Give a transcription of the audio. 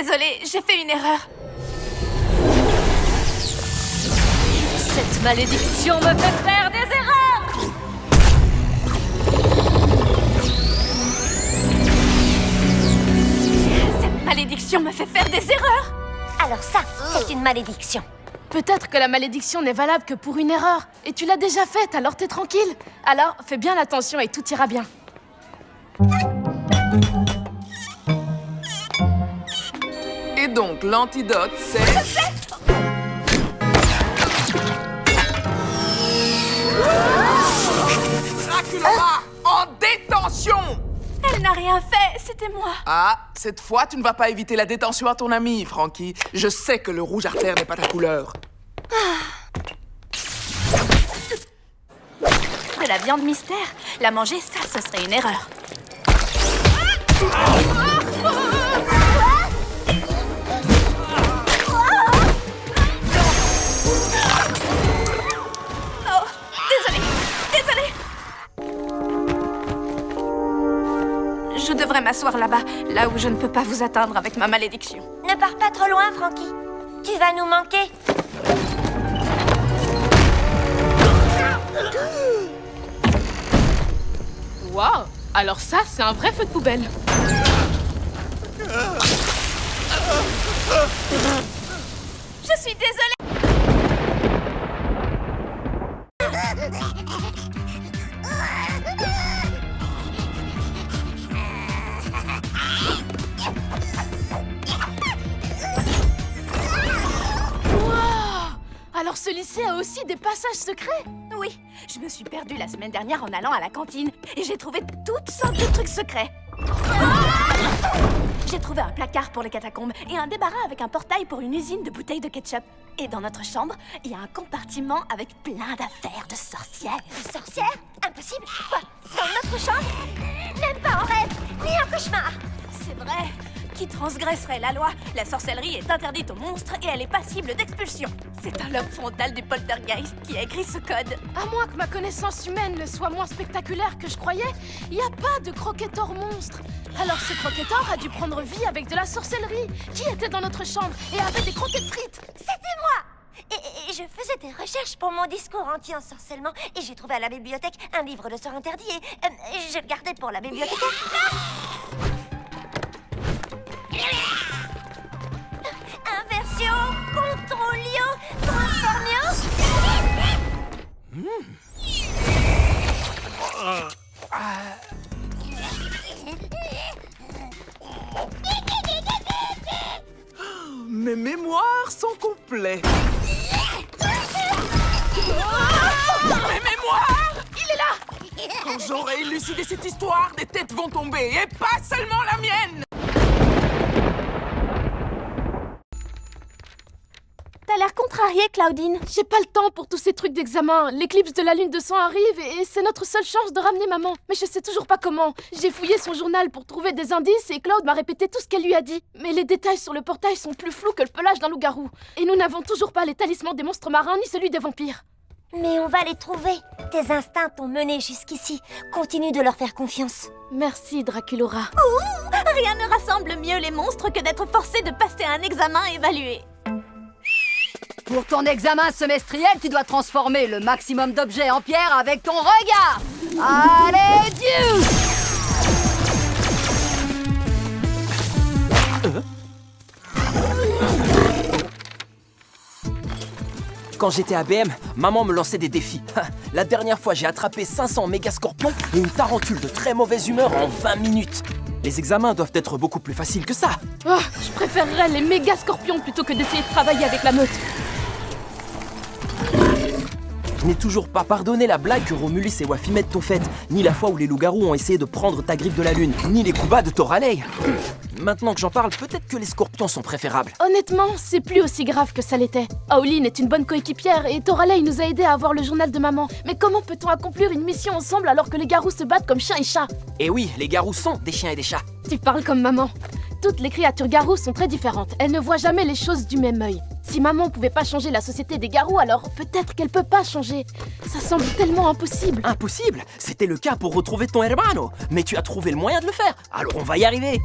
Désolée, j'ai fait une erreur. Cette malédiction me fait faire des erreurs! Cette malédiction me fait faire des erreurs. Alors ça, c'est une malédiction. Peut-être que la malédiction n'est valable que pour une erreur. Et tu l'as déjà faite, alors t'es tranquille. Alors, fais bien attention et tout ira bien. Et donc, l'antidote, c'est... Dracula en détention! Elle n'a rien fait, c'était moi. Ah, cette fois, tu ne vas pas éviter la détention à ton ami, Frankie. Je sais que le rouge artère n'est pas ta couleur. De la viande mystère. La manger, ça, ce serait une erreur. Oh, désolée. Je devrais m'asseoir là-bas, là où je ne peux pas vous atteindre avec ma malédiction. Ne pars pas trop loin, Frankie. Tu vas nous manquer. Waouh! Alors ça, c'est un vrai feu de poubelle. Je suis désolée. Alors ce lycée a aussi des passages secrets? Oui, je me suis perdue la semaine dernière en allant à la cantine et j'ai trouvé toutes sortes de trucs secrets. J'ai trouvé un placard pour les catacombes et un débarras avec un portail pour une usine de bouteilles de ketchup. Et dans notre chambre, il y a un compartiment avec plein d'affaires de sorcières. Des sorcières? Impossible. Quoi? Dans notre chambre? Même pas en rêve, ni en cauchemar. C'est vrai. Qui transgresserait la loi? La sorcellerie est interdite aux monstres et elle est passible d'expulsion. C'est un lobe frontal du poltergeist qui a écrit ce code. À moins que ma connaissance humaine ne soit moins spectaculaire que je croyais, il n'y a pas de croquetor monstre. Alors ce croquetor a dû prendre vie avec de la sorcellerie. Qui était dans notre chambre et avait des croquettes frites? C'était moi. Et je faisais des recherches pour mon discours anti-ensorcellement et j'ai trouvé à la bibliothèque un livre de sorts interdits et je le gardais pour la bibliothécaire. Inversion, contrôlio, transformio. Mes mémoires sont complets. Mes mémoires! Il est là! Quand j'aurai élucidé cette histoire, des têtes vont tomber, et pas seulement la mienne! T'as l'air contrariée, Claudine. J'ai pas le temps pour tous ces trucs d'examen. L'éclipse de la lune de sang arrive et c'est notre seule chance de ramener maman. Mais je sais toujours pas comment. J'ai fouillé son journal pour trouver des indices et Claude m'a répété tout ce qu'elle lui a dit. Mais les détails sur le portail sont plus flous que le pelage d'un loup-garou. Et nous n'avons toujours pas les talismans des monstres marins ni celui des vampires. Mais on va les trouver. Tes instincts t'ont mené jusqu'ici. Continue de leur faire confiance. Merci, Draculora. Rien ne rassemble mieux les monstres que d'être forcé de passer un examen évalué. Pour ton examen semestriel, tu dois transformer le maximum d'objets en pierre avec ton regard. Allez, Dieu! Quand j'étais à BM, maman me lançait des défis. La dernière fois, j'ai attrapé 500 méga scorpions et une tarentule de très mauvaise humeur en 20 minutes. Les examens doivent être beaucoup plus faciles que ça. Oh, je préférerais les méga scorpions plutôt que d'essayer de travailler avec la meute. Je n'ai toujours pas pardonné la blague que Romulus et Wafimette t'ont faite, ni la fois où les loups-garous ont essayé de prendre ta griffe de la lune, ni les coups bas de Toralei. Maintenant que j'en parle, peut-être que les scorpions sont préférables. Honnêtement, c'est plus aussi grave que ça l'était. Aoline est une bonne coéquipière et Toralei nous a aidés à avoir le journal de maman. Mais comment peut-on accomplir une mission ensemble alors que les garous se battent comme chiens et chats? Et oui, les garous sont des chiens et des chats. Tu parles comme maman. Toutes les créatures garous sont très différentes. Elles ne voient jamais les choses du même œil. Si maman pouvait pas changer la société des garous, alors peut-être qu'elle peut pas changer. Ça semble tellement impossible. Impossible! C'était le cas pour retrouver ton hermano. Mais tu as trouvé le moyen de le faire, alors on va y arriver.